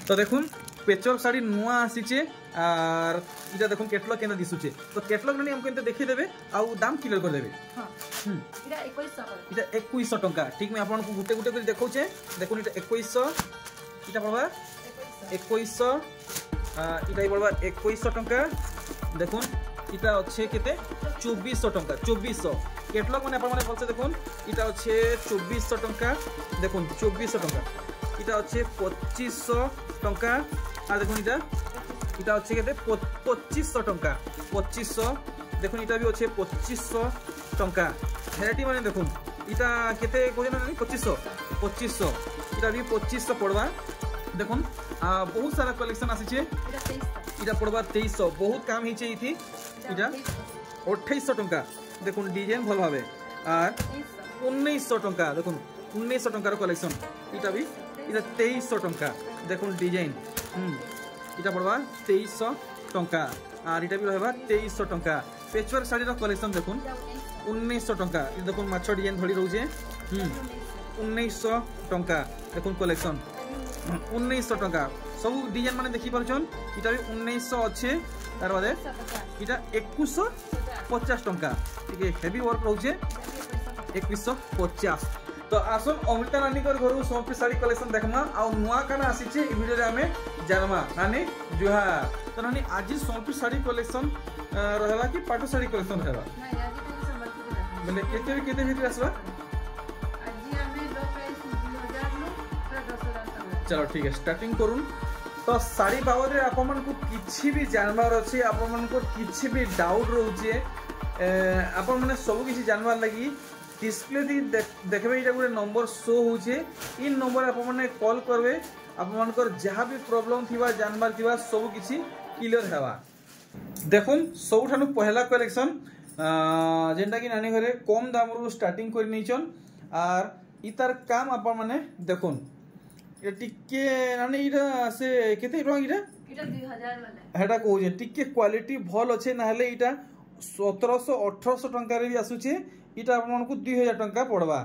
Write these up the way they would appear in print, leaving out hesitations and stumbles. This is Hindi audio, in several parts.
तो देखुन पेचर शाड़ी नुआ आसीचे आर इटा देखुन कैटलॉग केना दिसुचे तो कैटलॉग ने हमको एंते देखि देबे आ दाम क्लियर कर देबे। हां इटा 2100 टंका ठीक मैं आपन को गुटे गुटे कर देखौचे देखुन इटा 2100 इटा पड़बा 2100 इटा पड़बा 2100 टंका देखुन इटा अच्छे केते 2400 टंका 2400 कैटलॉग माने आपन माने बोलसे देखुन इटा अच्छे 2400 टंका देखुन 2400 टंका इटा अच्छे 2500 टंका आ देखुन इटा अच्छे केते 2500 टंका 2500 देखुन इटा भी अच्छे 2500 टंका भेराइटी माने देखुन इटा केते कोजन नहीं 2500 इटा भी 2500 पड़वा देखुन बहुत सारा कलेक्शन आसीचे इटा पड़वा 2300 बहुत काम हिचे इथि इटा 2800 टंका देखुन डिजाइन भल भाबे आर 1900 टंका देखुन 1900 टंका रो कलेक्शन इटा भी इटा 2300 टंका देखुन डिजाइन इटा पड़वा 2300 टंका आर इटा भी रहबा 2300 टंका पेचवर्क साड़ी रो कलेक्शन देखुन 1900 टंका देखुन माछ डिजाइन धड़ी रहउचे 1900 टंका देखुन कलेक्शन 1900 टंका सब डिजाइन माने देखि परछन इटा भी 1900 अच्छे तार बादे इटा 2150 टंका ठीक है हेवी वर्क रहउचे 2150 तो आसन अमृता नानी घर घर सोमपुर साड़ी कलेक्शन देखमा आ नुआ काना आसीचे ई वीडियो रे हमें जानमा नानी जुहा तो नानी आज सोमपुर साड़ी कलेक्शन रहला कि पाटो साड़ी कलेक्शन रहला नहीं आज तो संबलपुर बोले केते भीतर आसबा आज हमें लो प्राइस 2000 नु 10000 तक चलो ठीक है स्टार्टिंग करूँ तो साड़ी बाबद आपन को किछि भी जानबार अछि आपन को किछि भी डाउट रहउचे आपन माने सब किछि जानबार लगी डिस्प्ले दी देखबे इटा गुटे नंबर शो होचे इन नंबर आपन माने कॉल करबे आपन को जहां भी प्रॉब्लम थिबा जानबार थिबा सब किछि क्लियर हेबा देखुन सबठानु पहला कलेक्शन जेंटा कि नानी घरे कम दाम रो स्टार्टिंग कर नैचन आर इतार काम आपन माने देखुन ये टिके नानी इटा से केते रंग इटा 2000 वाला हेटा कहूजे टिके क्वालिटी भल अच्छे ना हेले इटा 1700 1800 टंका रे भी आसुचे इटा आपन को 2000 टंका पड़वा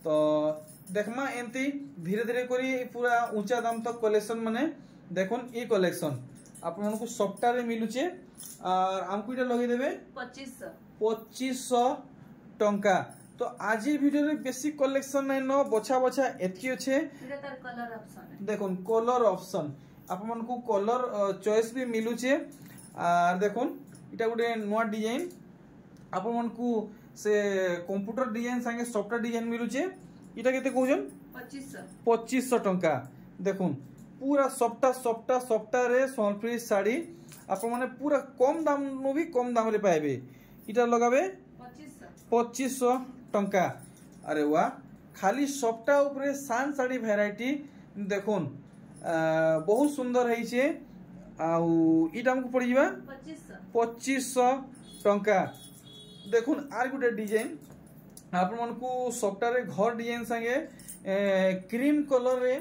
तो देखमा एंती धीरे धीरे करी पूरा ऊंचा दाम तक कलेक्शन माने देखुन ई कलेक्शन आपन को सप्ताह रे मिलुचे और हमको इटा लगे देबे 2500 टंका तो आज ये वीडियो रे बेसिक कलेक्शन नै न बछा बछा एतकी अछि इटा तार कलर ऑप्शन है देखुन कलर ऑप्शन आपन को कलर चॉइस भी मिलुचे और देखुन इटा गुटे नवा डिजाइन आपन को से कंप्यूटर डिजाइन संगे सॉफ्टवेयर डिजाइन मिलुचे इटा केते कहउजन 2500 टंका देखुन पूरा सप्ताह रे सोनफ्री साड़ी आप माने पूरा कम दाम नो भी कम दाम रे पाइबे इटा लगाबे 2500 टंका अरे वाह खाली सप्ताह ऊपर सान साड़ी वैरायटी देखुन बहुत सुंदर है छे आउ इटा हमको पड़ जिबा 2500 टंका देखुन आर गुटे डिजाइन आप मन को सप्ताह रे घर डिजाइन संगे क्रीम कलर रे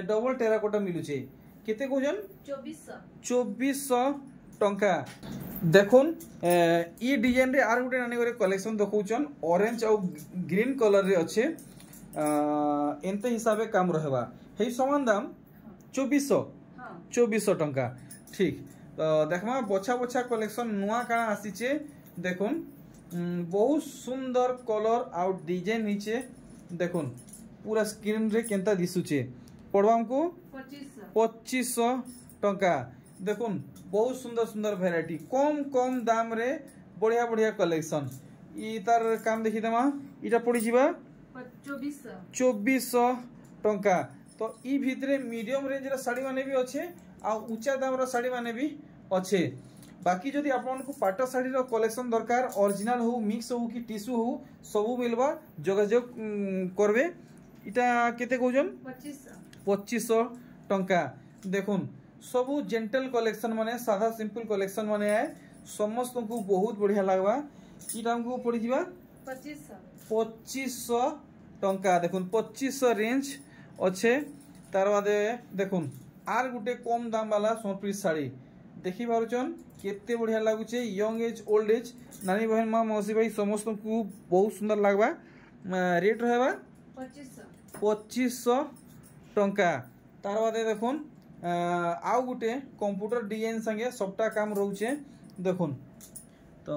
डबल टेराकोटा मिलुचे केते कहजन 2400 टंका देखुन ई डिजाइन रे आर गुटे नानी करे कलेक्शन देखौचन ऑरेंज और ग्रीन कलर रे अच्छे एंते हिसाबे काम रहबा हे समान दाम 2400 टंका ठीक तो देखमा बछा बछा कलेक्शन नुआ काना आसीचे देखुन बहुत सुंदर कलर आउ डिजाइन नीचे देखुन पूरा स्क्रीन रे केंता दिसुचे पड़वा हमको 2500 टंका देखुन बहुत सुंदर सुंदर वैरायटी कम कम दाम रे बढ़िया बढ़िया कलेक्शन ई तार काम देखि देमा इटा पड़ी जिबा 2400 टंका तो ई भितरे मीडियम रेंज रा साड़ी माने भी अच्छे आ ऊंचा दाम रा साड़ी माने भी अच्छे बाकी जदि आपन को पाटा साड़ी रो कलेक्शन दरकार ओरिजिनल हो मिक्स हो कि टिश्यू हो सब मिलबा जोगाजोग करबे इटा केते कहजन 2500 टंका देखुन सब जेंटल कलेक्शन माने सादा सिंपल कलेक्शन माने है समस्त को बहुत बढ़िया लागबा इटा हमको पड़ी जिबा 2500 टंका देखुन 2500 रेंज अच्छे तार बादे देखुन आर गुटे कम दाम वाला सोनप्री साड़ी देखि पारुचन केते बढ़िया लागुचे यंग एज ओल्ड एज नानी बहन मां मौसी भाई समस्त को बहुत सुंदर लागबा रेट रहबा 2500 टंका तार बादे देखुन आउ गुटे कंप्यूटर डिजाइन संगे सबटा काम रोचे देखुन तो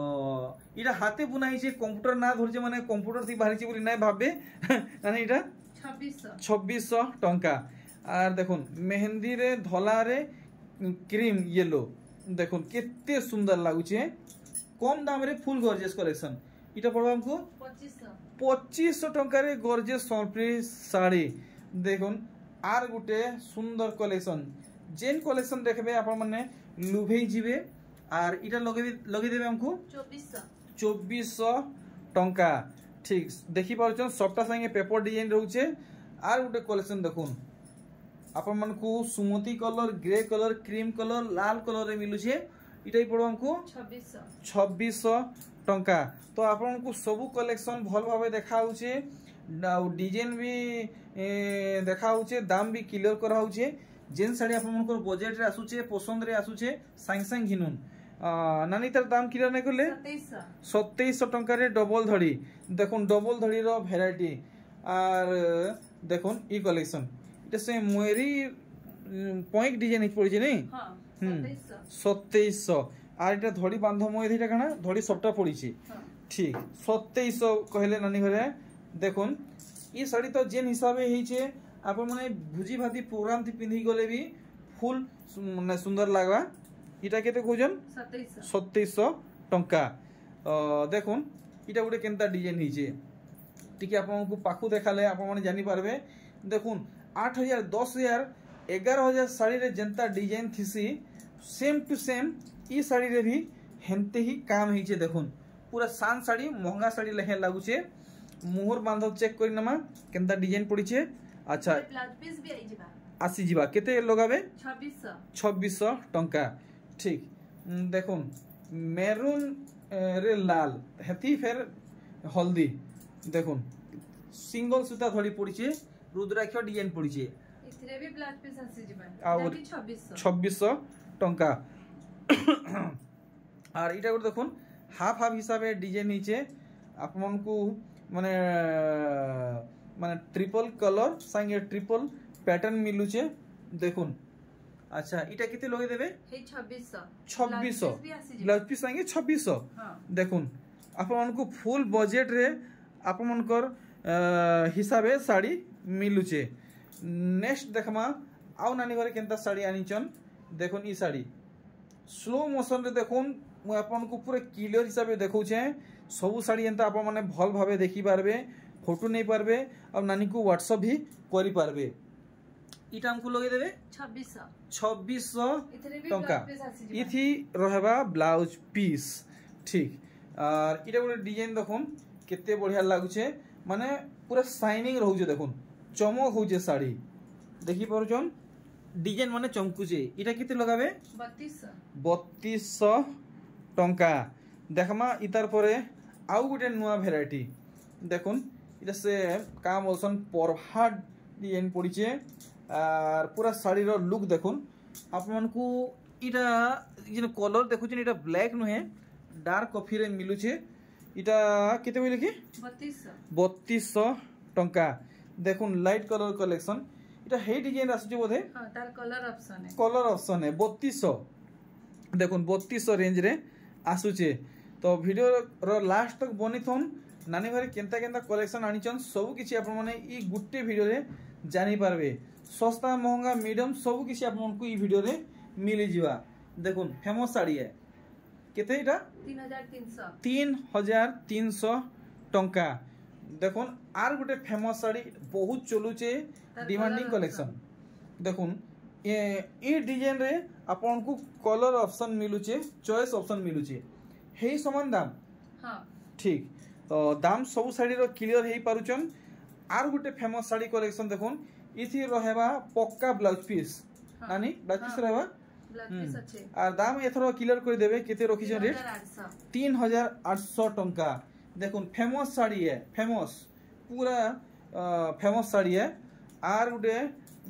इटा हाथे बुना ही कंप्यूटर ना धरचे माने कंप्यूटर थी बाहरी बोली ना भाबे नानी इटा 2600 टंका आर देखुन मेहंदी रे धला रे क्रीम येलो देखुन केते सुंदर लागुचे कम दाम रे फुल गॉर्जियस कलेक्शन इटा पड़ो हमको 2500 टंका रे गॉर्जियस सम्बलपुरी साड़ी देखुन आर गुटे सुंदर कलेक्शन जेन कलेक्शन देखबे आपण माने लुभेई जिवे आर इटा लगे देबे हमको 2400 टंका ठीक देखि पारछन सबटा संगे पेपर डिजाइन रहउचे आर गुटे कलेक्शन देखुन आपण मन को सुमती colour grey colour cream colour लाल कलर रे मिलुचे इटा ही पड़ो हमको 2600 टंका तो आपण को सब कलेक्शन भल भाबे देखाउचे डिजाइन भी देखाउचे दाम भी क्लियर कराउचे जेन साड़ी आपण को बजट रे आसुचे पसंद रे आसुचे सांग सांग घिनुन नानी तार दाम क्लियर नै करले 2700 टंका रे डबल धड़ी देखुन डबल धड़ी रो वैरायटी आर देखुन ई कलेक्शन इटा से मोरी पॉइंट डिजाइन पड़े नहीं हां 2700 आर इटा धड़ी बांध मोरी इटा कना धड़ी सबटा पड़ी ठीक 2700 कहले नानी घरे देखुन ई साड़ी तो जेन हिसाब हे आपण माने भुजी भाती प्रोग्राम थी पिंधी गले भी फुल माने सुंदर लागवा इटा केते खोजन 2700 टंका देखुन इटा गुटे केनता डिजाइन हिचे टिके आपण को पाखु देखाले आपण माने जानि पारबे देखुन 8000 10000 11000 साड़ी रे जनता डिजाइन थिसी सेम टू सेम ई साड़ी रे भी हेनते ही काम हिचे देखुन पूरा शान साड़ी महंगा साड़ी लहे लागुचे मुहर बांधव चेक करी नमा केनता डिजाइन पड़ीचे अच्छा ब्लाउज पीस भी आई जिबा आसी जिबा केते लगाबे 2600 टंका ठीक देखुन मेरून रे लाल हेती फेर हल्दी देखुन सिंगल सूता धड़ी पड़ीचे रुद्राक्ष डिजाइन पड़ीचे इथरे भी ब्लाउज पीस आसी जिबा और 2600 टंका और इटा गुड देखुन हाफ हाफ हिसाबे डिजाइन नीचे आपन को माने माने ट्रिपल कलर संगे ट्रिपल पैटर्न मिलुचे देखुन अच्छा इटा किते लगे देबे हे 2600 ब्लाउज पीस संगे 2600 देखुन आपन को फुल बजट रे आपन कर हिसाबे साड़ी मिलुचे नेक्स्ट देखमा आउ नानी घरे केनता साड़ी आनिचन देखुन ई साड़ी स्लो मोशन रे देखुन मु आपन को पूरा क्लियर हिसाबे देखौछे सब साड़ी एंता आप माने भल भाबे देखि पारबे फोटो नहीं पारबे और नानी को व्हाट्सएप भी करि पारबे इटा हमको लगे देबे 2600 टंका इथि रहबा ब्लाउज पीस ठीक और इटा गोटे डिजाइन देखुन केते बढ़िया लागुचे माने पूरा शाइनिंग रहउचे देखुन चमक होउचे साड़ी देखि परछन डिजाइन माने चमकुचे इटा केते लगाबे 3200 टंका देखमा इतार परे आउ गुटे नुआ वैरायटी देखुन इटा से काम ओसन परफा डिजाइन पड़ीचे और पूरा साड़ी रो लुक देखुन आप मन को इटा जे कलर देखुछन इटा ब्लैक नुहे डार्क कॉफी रे मिलुचे इटा केते बोले कि 3200 टंका देखुन लाइट कलर कलेक्शन इटा हे डिजाइन आसुचे बोधे हां तार कलर ऑप्शन है 3200 देखुन 3200 रेंज रे आसुचे तो वीडियो रो लास्ट तक बनी थन नानी घरे केनता केनता कलेक्शन आनिचन सब किछि आपन माने ई गुट्टे वीडियो रे जानि पारबे सस्ता महंगा मीडियम सब किछि आपन को ई वीडियो रे मिली जिवा देखुन फेमस साड़ी है केते इटा 3300 टंका देखुन आर गुटे फेमस साड़ी बहुत चलुचे डिमांडिंग कलेक्शन देखुन ए डिजाइन रे आपन को कलर ऑप्शन मिलुचे चॉइस ऑप्शन मिलुचे हे समान दाम हां ठीक तो दाम सब साड़ी रो clear hey पारुचन are Gute famous sari collection देखुन इथि रहबा पक्का ब्लाउज पीस नानी ब्लाउज पीस रहबा ब्लाउज पीस अच्छे आ दाम एथरो क्लियर कर देबे केते रखिछन रेट 3800 टंका देखुन फेमस साड़ी है फेमस पूरा फेमस साड़ी है आर गुटे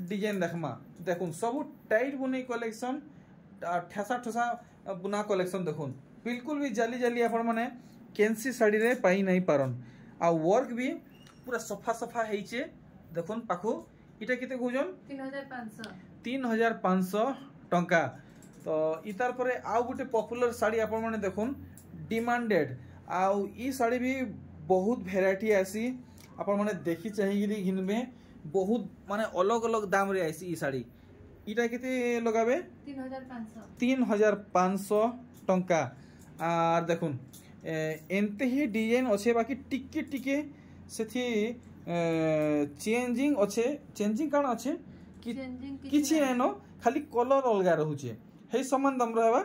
डिजाइन देखमा देखुन सब टाइट बुनी कलेक्शन ठेसा ठेसा बुना कलेक्शन देखुन बिल्कुल भी जाली जाली आपण माने केंसी साड़ी रे पाई नहीं पारन आ वर्क भी पूरा सफा सफा हेइचे देखुन पाखो इटा केते खोजन 3500 टंका। तो इतार पर आउ गोटे पॉपुलर साड़ी आपण माने देखुन डिमांडेड आउ ई साड़ी भी बहुत भेराइटी आसी आपण माने देखि चाहिए घिनबे बहुत माने अलग अलग दाम रे आसी ई साड़ी इटा केते लगाबे 3500 टंका। आर देखुन एनते ही डिजाइन अच्छे बाकी टिके टिके सेथि चेंजिंग अच्छे चेंजिंग काण अच्छे किछि एनो खाली कलर अलगा रहउचे हे समान दाम रहबा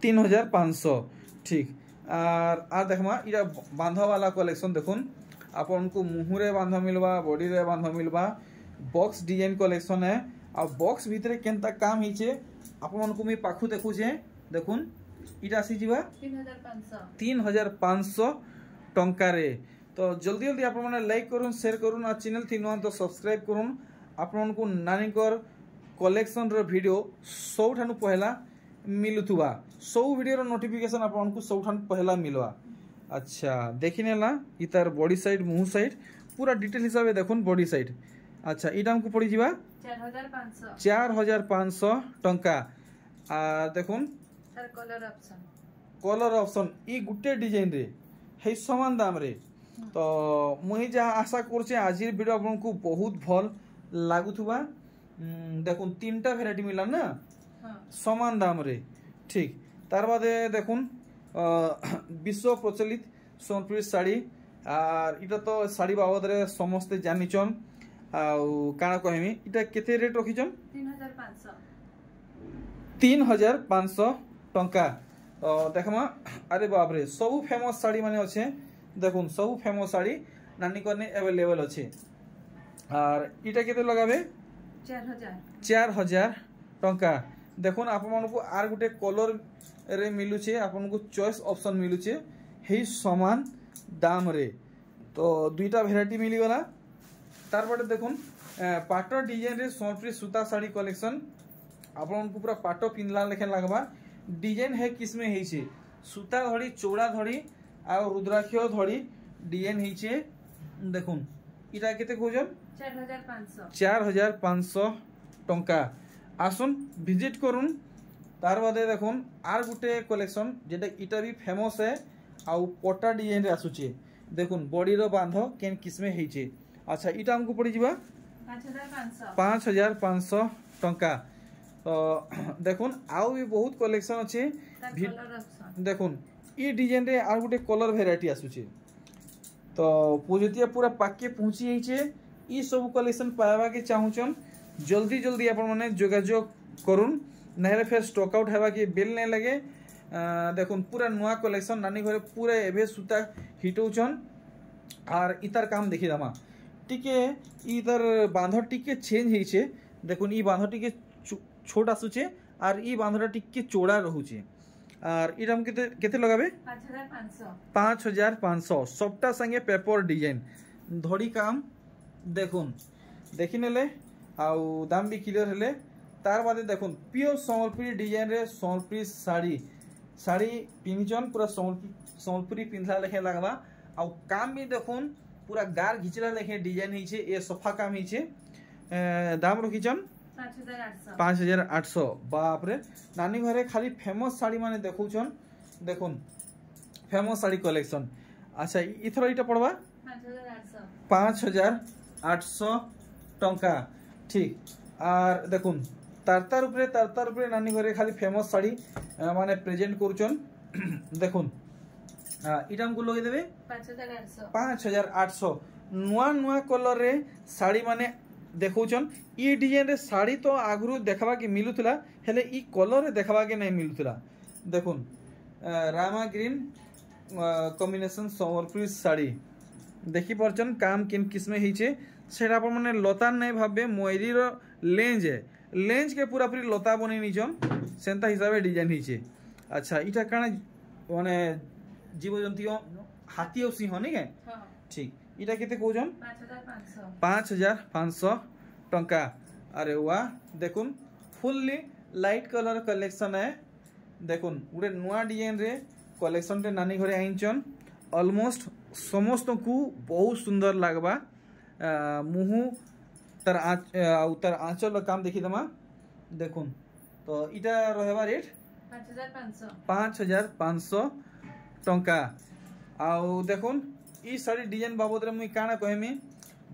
3500 ठीक। आर देखमा इरा बांधा वाला कलेक्शन देखुन आपन को मुहुरे बांधा मिलबा बॉडी रे बांधा मिलबा बॉक्स डिजाइन कलेक्शन है आ बॉक्स भितरे केनता काम हिचे आपन को मी पाखु देखु जे देखुन इटा आसी जीवा 3500 टंका रे। तो जल्दी जल्दी आपन माने लाइक करूँ शेयर करूँ आ चैनल थी नुआ तो सब्सक्राइब करूँ आपन को नानी कर कलेक्शन रो वीडियो सबठानु पहला मिलुथुवा सब वीडियो रो नोटिफिकेशन आपन को सबठानु पहला मिलवा। अच्छा देखि नेला इतार बॉडी साइड मुंह साइड पूरा डिटेल हिसाब से देखुन बॉडी साइड। अच्छा इटा हमको पड़ी जीवा 4500 टंका। आ देखुन कलर ऑप्शन ई गुटे डिजाइन रे हे समान दाम रे। तो मुही जहाँ आशा करछे आज वीडियो आपन को बहुत भल लागुथुवा देखुन तीनटा वेराइटी मिला ना समान दाम रे ठीक। तार बादे देखुन विश्व प्रचलित सोनपुरी साड़ी आर इटा तो साड़ी बाबद रे समस्ते जानिचन आउ काना कहमी इटा केते रेट रखिचन 3500 टंका। देखमा अरे बाप रे सब फेमस साड़ी माने अच्छे देखुन सब फेमस साड़ी नानी कने अवेलेबल अच्छे। आर इटा केते लगाबे 4000 टंका। देखुन आप मन को आर गुटे कलर रे मिलुचे आपन को चॉइस ऑप्शन मिलुचे हे समान दाम रे। तो दुईटा वेराइटी मिली गला। तार बाटे देखुन पाट डिजाइन रे सोनपुरी सूता साड़ी कलेक्शन आपन को पूरा पाट पिनला लेखे लागबा डिजाइन है किसमें हेइचे सूता धड़ी चौड़ा धड़ी आ रुद्राक्ष धड़ी डिजाइन हेइचे देखुन इटा केते खोजन 4500 टंका। आसुन विजिट करुन। तार बादे देखुन आर गुटे कलेक्शन जेटा इटा भी फेमस है आउ पटा डिजाइन रे आसुचे देखुन बॉडी रो बांधो केन किसमें हेइचे। अच्छा इटा हमको पड़ी जीवा 5500 टंका। तो देखुन आउ भी बहुत कलेक्शन अच्छे देखुन ई डिजाइन रे आर गुटे कलर वेराइटी आसुचे। तो पूजतिया पूरा पाके पहुंची जाइछे ई सब कलेक्शन पावा के चाहुचन जल्दी जल्दी अपन माने जोगाजोग करुन नहले फिर स्टॉक आउट हेबा के बिल नहीं लगे। देखुन पूरा नुआ कलेक्शन नानी घरे पूरा एभे सूता हिटौचन आर इतार काम देखि दामा टिके इधर बांधो टिके चेंज हेइछे देखुन ई बांधो टिके छोट आसुचे आर ई बांधोटा टिके चौड़ा रहउचे। आर इटा हम केते लगाबे 5500 सबटा संगे पेपर डिजाइन धड़ी काम देखुन देखि नेले आउ दाम भी क्लियर हेले। तार बादे देखुन प्योर सम्बलपुरी डिजाइन रे सम्बलपुरी साड़ी पिनिचन पूरा सम्बलपुरी पिंधला लेखे लागबा आउ काम भी देखुन पूरा गार घिचला लेखे डिजाइन हिचे ए सफा काम हिचे दाम रखिचन 5800 बाप रे नानी घरे खाली फेमस साड़ी माने देखुचन देखुन फेमस साड़ी कलेक्शन। अच्छा इथर इटा पड़वा 5800 टंका ठीक। आर देखुन तारतार उपरे नानी घरे खाली फेमस साड़ी माने प्रेजेंट करूचन देखुन इटा हमको लगे देबे 5800 नुआ नुआ कलर रे साड़ी माने देखौचन ई डिजाइन रे साड़ी तो आगरु देखबा के मिलुतला हेले ई कलर रे देखबा के नहीं मिलुतला देखुन रामा ग्रीन कॉम्बिनेशन सम्बलपुरी साड़ी देखि परचन काम किन किस्मे हिचे सेटा अपन माने लता नहीं भाबे मोयरी रो लेंज है लेंज के पूरा पूरी लता बनी निचन सेंता हिसाबे डिजाइन हिचे। अच्छा इटा काना माने जीवजंतु हाथी और सिंह नहीं है ठीक इटा केते कोजन 5500 टंका। अरे वाह देखुन फुल्ली लाइट कलर कलेक्शन है देखुन गोटे नुआ डिजाइन रे कलेक्शन टे नानी घरे आइचन ऑलमोस्ट समस्त को बहुत सुंदर लागबा मुहु तार आंचल काम देखी दमा देखुन तो इटा रहबा रेट 5500 टंका। आउ देखुन ई साड़ी डिजाइन बाबद रे मुई काना कहमी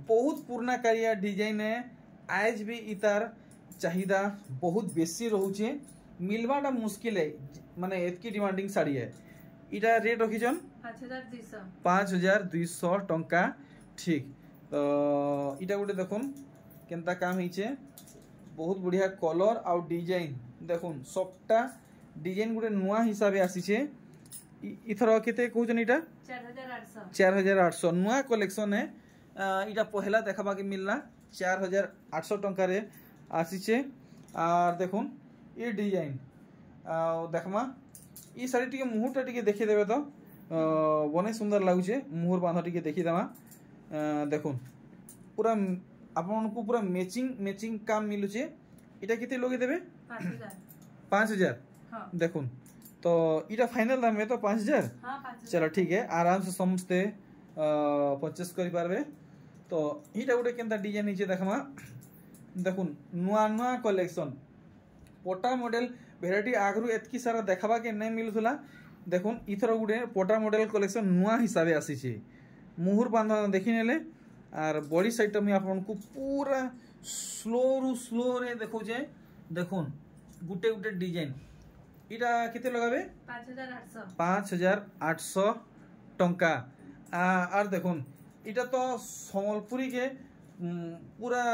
बहुत पुराना कारिया डिजाइन है आज भी इतार चाहिदा बहुत बेसी रोचे मिलवाटा मुश्किल है माने एतकी डिमांडिंग साड़ी है। इटा रेट रखीछन 5200 टंका ठीक। तो इटा गोटे देखुन केनता काम होइछे बहुत बढ़िया कलर आउ डिजाइन देखुन सबटा डिजाइन गोटे नुआ हिसाब आसीछे। इथर केते कहउछन इटा 4800 नुआ कलेक्शन है। इटा पहला देखा के मिलना 4800 टंका रे आसीछे। और देखुन ये डिजाइन देखमा ई साड़ी टिके मुहूरटा टिके देखि देबे तो बने सुंदर लागुचे मुहूर बांध टिके देखि देमा देखुन पूरा आपन को पूरा मैचिंग काम मिलुचे। इटा केते लोगे देबे 5000 हां देखुन तो इटा फाइनल दाम है तो 5000 हां 5000 चलो ठीक है आराम से समझते परचेस करि पारबे। तो इटा गोटे केनता डिजाइन नीचे देखमा देखुन नुआ कलेक्शन पोटा मॉडल वेराइटी आगरु एतकी सारा देखाबा के नहीं मिलुथला देखुन इथर गोटे पोटा मॉडल कलेक्शन नुआ हिसाब से आसीछे मुहुर बांधा देखि नेले। और बॉडी साइड में आपन को पूरा स्लो रे देखो जे देखुन गुटे गुटे डिजाइन इटा केते लगाबे 5800 टंका। और देखुन इटा तो संबलपुरी के पूरा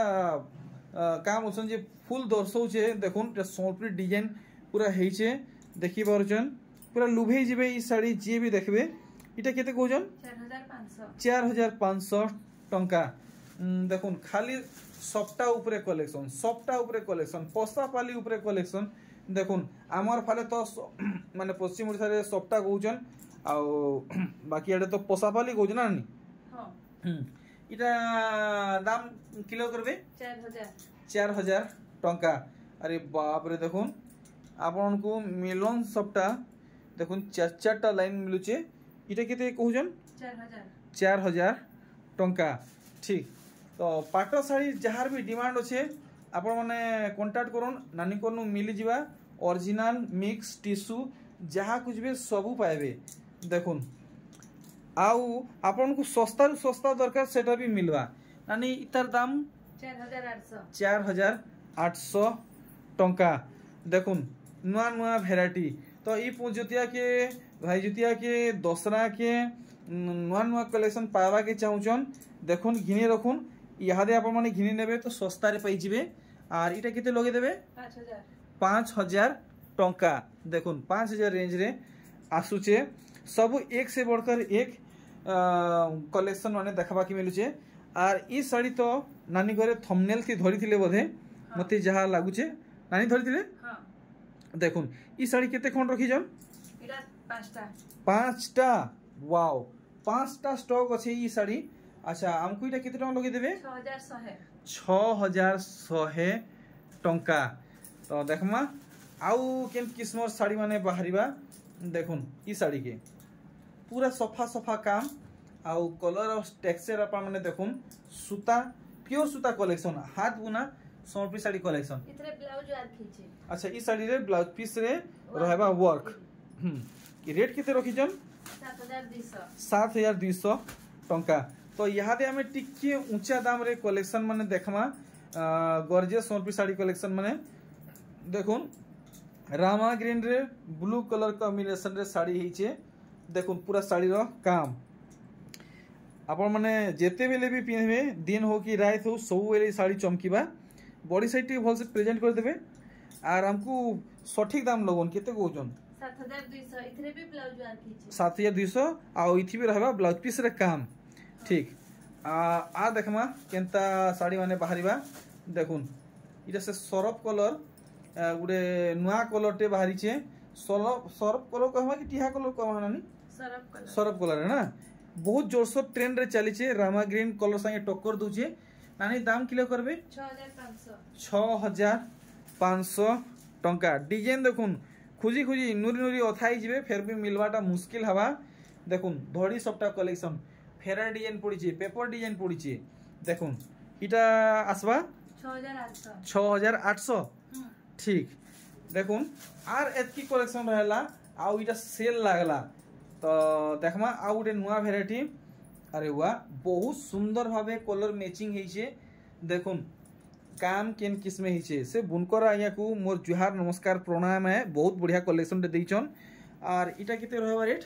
काम होसन जे फुल दर्शौचे देखुन संबलपुरी डिजाइन पूरा हेइचे देखि पारछन पूरा लुभेई जिबे ई साड़ी जे भी देखबे। इटा केते कहउछन 4500 टंका देखुन खाली सप्ता उपरे कलेक्शन पसापाली उपरे कलेक्शन देखुन आमर फाले तो माने पश्चिम ओडिसा रे सप्ता कहउछन आ बाकी आडे तो पसापाली कहउछन ना नी हां इटा दाम किलो करबे 4000 टंका। अरे बाप रे देखुन आपन को मिलन सप्ता देखुन चार लाइन मिलुचे इटा केते कहउछन 4000 टंका ठीक। तो पाट शाड़ी जहार भी डिमांड अच्छे आपण माने कांटेक्ट करूँ नानी को मिली जावा ओरिजिनल मिक्स टिश्यू जहाँ कुछ भी सबू पाइबे देखुन आउ आपन को सस्ता रु सस्ता दरकार सेटा भी मिलवा नानी इतार दाम 4800 टंका देखुन नुआ भेराइटी। तो ई पूजुतिया के भाई जुतिया के दसरा के नुआ कलेक्शन पावा के चाहूचन देखुन घिनी रखुन इहादे आप माने घिनी नेबे तो सस्ता रे पाई जिबे। और इटा केते लगे देबे 5000 टंका देखुन 5000 रेंज रे आसुचे सब एक से बढ़कर एक कलेक्शन माने देखबा के मिलुचे। और ई साड़ी तो नानी घरे थंबनेल थी धरी थिले बोधे मते जहा लागुचे नानी धरी थिले हां देखुन ई साड़ी केते खंड रखी जन इटा 5टा वाओ 5टा स्टॉक अछि ई साड़ी। अच्छा हमको इटा केते टका लगे देबे 6100 टंका। तो देखमा आउ केन किस्मर साड़ी माने बाहरिबा देखुन ई साड़ी के पूरा सफा काम आउ कलर और टेक्सचर आप माने देखुन सूता प्योर सूता कलेक्शन हाथ बुना संबलपुरी साड़ी कलेक्शन इतरे ब्लाउज याद खींचे। अच्छा ई साड़ी रे ब्लाउज पीस रे रहबा वर्क की रेट केते रखी जन 7200 टंका। तो यहाँ दे हमें टिके ऊंचा दाम रे कलेक्शन माने देखमा गॉर्जियस संबलपुरी साड़ी कलेक्शन माने देखुन रामा ग्रीन रे ब्लू कलर कॉम्बिनेशन रे साड़ी हिचे देखुन पूरा साड़ी रो काम आपण माने जेते बेले भी पिनबे दिन हो कि रात हो सब बेले साड़ी चमकीबा बॉडी साइड टी भल से प्रेजेंट कर देबे। और हमको सठिक दाम लगन केते कहउछन 7200 इथरे भी ब्लाउज यार खींचे 7200 आ इथि भी रहबा ब्लाउज पीस रे काम ठीक। आ देखमा केनता साड़ी माने बाहरिबा देखुन इटा से सरफ कलर गुडे नुआ कलर टे बाहरी छे सरफ कलर कहमा कि टिहा कलर कहमा नानी सरफ कलर है ना बहुत जोरसोर ट्रेंड रे चली छे रामा ग्रीन कलर संगे टक्कर दूचे नानी दाम किलो करबे 6500 टंका। डिजाइन देखुन खुजी नुरी अथाई जिबे फिर भी मिलवाटा मुश्किल हवा देखुन धड़ी सबटा कलेक्शन फेरा डिजाइन पड़ी पेपर डिजाइन पड़ी देखुन इटा आसवा 6800 ठीक देखुन आर एतकी कलेक्शन रहला आउ इटा सेल लागला तो देखमा आउ गोटे नुआ भेराइटी अरे वाह बहुत सुंदर भावे कलर मैचिंग हेइछे देखुन काम केन किस्म हेइछे से बुनकर आया को मोर जुहार नमस्कार प्रणाम है बहुत बढ़िया कलेक्शन देइछन और इटा केते रहबा रेट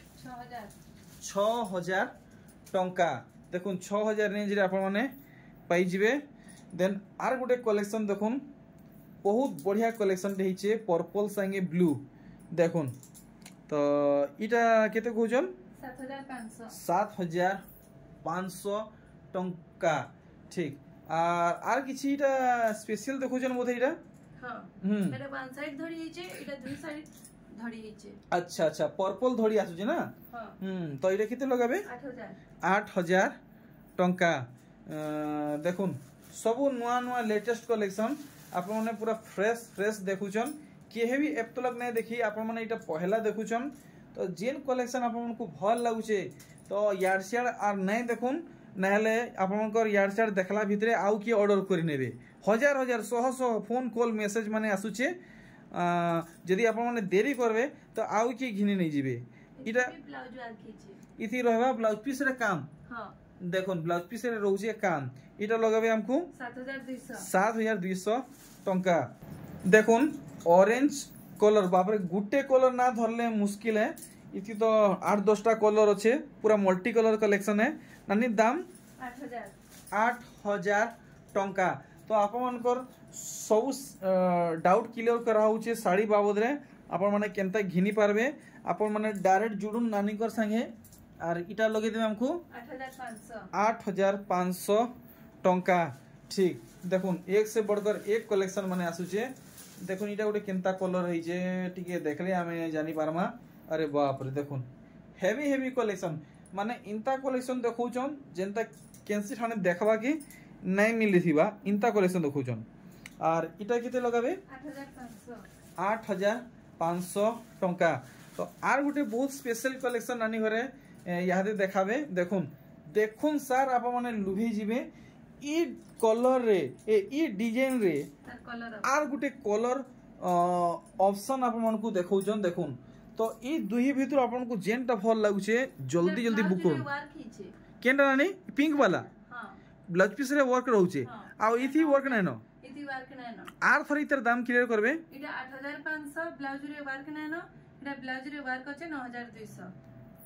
6000 टंका देखुन 6000 रेंज रे आपण माने पाई जिवे देन आर गोटे कलेक्शन देखुन बहुत बढ़िया कलेक्शन हेइछे पर्पल संगे ब्लू देखुन तो इटा केते कहउछन 7500 टंका ठीक आर किछि इटा स्पेशल देखुछन बोधे इटा हां एटा वन साइड धड़ी हेचे इटा दुई साइड धड़ी हेचे अच्छा अच्छा पर्पल धड़ी आसुचे ना हां तो इटा केते लगाबे 8000 टंका देखुन सब नुआ नुआ लेटेस्ट कलेक्शन आप माने पूरा फ्रेश फ्रेश देखुछन केहे भी एप तलक नै देखि आप माने इटा पहला देखुछन तो जेन कलेक्शन आप मानकु भल लागुचे तो यार शेयर आर नै देखुन नहले आपनकर यार शेयर देखला भितरे आउ की ऑर्डर करि नेबे हजार हजार सह सह फोन कॉल मेसेज माने आसुचे जदी आप माने देरी करबे तो आउ की घिनी नै जिबे इटा ब्लाउज वार खीचे इथि रहबा ब्लाउज पीस रे काम हां देखुन ब्लाउज पीस रे रहउचे काम इटा लगाबे हमकु 7200 टंका देखुन ऑरेंज कलर बापरे गुटे कलर ना धरले मुश्किल है इथि तो 8-10टा कलर अच्छे पूरा मल्टी कलर कलेक्शन है नानी दाम 8000 टंका तो आप मानकर सब डाउट क्लियर करा होचे साड़ी बाबद रे आपण माने केनता घिनी पारबे आपण माने डायरेक्ट जुडुन नानी कर संगे और इटा लगे देबे हमकु 8500 टंका ठीक देखुन एक से बढ़कर एक कलेक्शन माने आसुचे देखुन इटा गोटे केनता कलर है जे टिके देखले हमें जानी पारमा अरे बाप रे देखुन हेवी हेवी कलेक्शन माने इंता कलेक्शन देखौचन जेंता केंसी ठाने देखबा की नै मिली थिबा इंता कलेक्शन देखौचन और इटा केते लगाबे 8500 टंका तो आर गोटे बहुत स्पेशल कलेक्शन नानी घरे यादे देखाबे देखुन देखुन सर आप माने लुभी जिबे ई कलर रे ई डिजाइन रे आर गोटे कलर ऑप्शन आप मानकु देखौचन देखुन तो ई दुही भितर आपन को जेनटा भल लागुचे जल्दी जल्दी बुक करू केनटा नानी पिंक वाला हां ब्लाउज पीस रे वर्क रहउचे आ इथि वर्क नै न इथि वर्क नै न आर थरी तर दाम क्लियर करबे इटा 8500 ब्लाउज रे वर्क नै न इटा ब्लाउज रे वर्क अछि 9200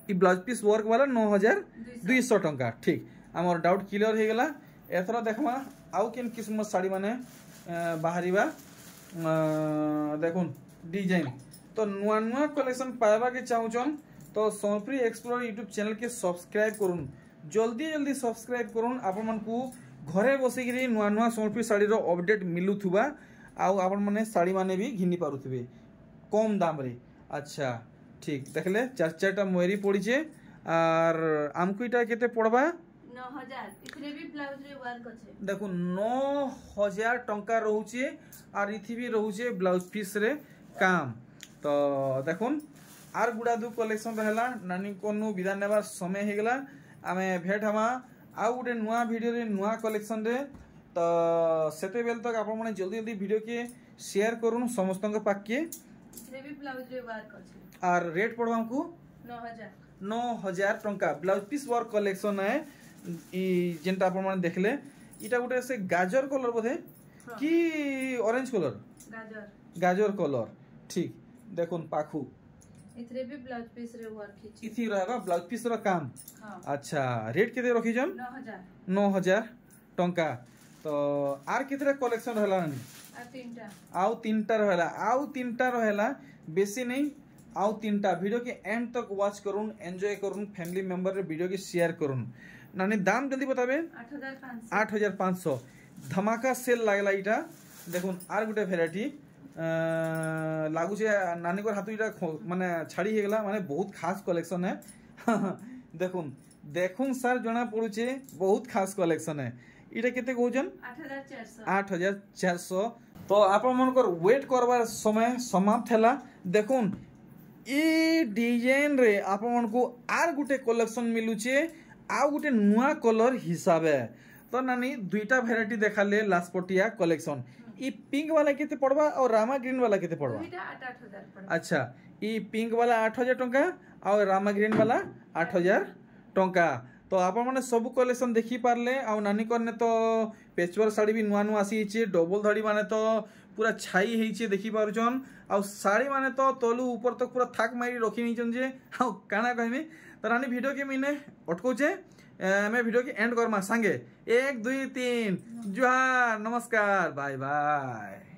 ई ब्लाउज पीस वर्क वाला 9200 टंका ठीक हमर डाउट क्लियर हे गेला एथरा देखमा आउ केन किस्म साड़ी माने बाहरीबा देखुन डिजाइन तो नुआ नुआ कलेक्शन पाइबा के चाहूचन तो सोनप्री एक्सप्लोर यूट्यूब चैनल के सब्सक्राइब करुन जल्दी जल्दी सब्सक्राइब करुन आपण मन को घरे बसी गिरी नुआ नुआ सोनप्री साड़ी रो अपडेट मिलुथुबा आउ आपण माने साड़ी माने भी घिनी पारुथबे कम दाम रे अच्छा ठीक देखले चार चारटा मोहरी पड़ीचे और आमको इटा केते पड़बा 9000 इथरे भी ब्लाउज रे वर्क अछि देखो 9000 टंका रहउचे और इथि भी रहउचे ब्लाउज पीस रे काम तो देखुन आर गुडा दु कलेक्शन रहला नानी कोनु विदा नेबार समय हे गेला आमे भेट हमा आ गुटे नुआ वीडियो रे नुआ कलेक्शन रे तो सेते बेल तक आपण माने जल्दी जल्दी वीडियो के शेयर करूं समस्त के पाक के इथरे भी ब्लाउज रे वर्क अछि और रेट पड़बा हमकु 9000 टंका ब्लाउज पीस वर्क कलेक्शन है ई जेंटा आपण माने देखले इटा गुटे से गाजर कलर बोधे कि ऑरेंज कलर गाजर कलर ठीक देखुन पाखु इथरे भी ब्लाउज पीस रे वर्क हिची इथि रहबा ब्लाउज पीस रो काम हां अच्छा रेट केते रखी जन 9000 टंका तो आर केते कलेक्शन रहला नानी आउ तीनटा रहला बेसी नहीं आउ तीनटा वीडियो के एंड तक वॉच करूं एंजॉय करूं फैमिली मेंबर रे वीडियो के शेयर करूं नानी दाम जल्दी बताबे 8500 धमाका सेल लागला इटा देखुन आर गुटे वेराइटी लागू छे नानी को हाथ इटा माने छाड़ी हे गेला माने बहुत खास कलेक्शन है देखुन देखुन सर जना पड़ुचे बहुत खास कलेक्शन है इटा केते कहउजन 8400 तो आपण मनकर वेट करबार समय समाप्त हैला देखुन ई डिजाइन रे आपण मन को आर गुटे कलेक्शन मिलुचे आ गुटे नुआ कलर हिसाबे तो नानी दुईटा भेराइटी देखाले लासपटिया कलेक्शन। ई पिंक वाला केते पड़वा और रामा ग्रीन वाला केते पड़वा? दुईटा 8,000 पड़वा। अच्छा, ई पिंक वाला 8,000 टंका और रामा ग्रीन वाला 8,000 टंका। तो आपण माने सब कलेक्शन देखि पारले। आ नानी करने तो पेचवर साड़ी भी नुआ नुआ आसी छे, डबल धड़ी माने तो पूरा छाई हेइछे देखि पारुछन। आ साड़ी माने तो तलु ऊपर तक पूरा थाक मारी रखी निचन जे। आ काना कहमी तो नानी वीडियो के मिने अटकौचे, मैं वीडियो के एंड करमा संगे 1 2 3 जुहार, नमस्कार, बाय बाय।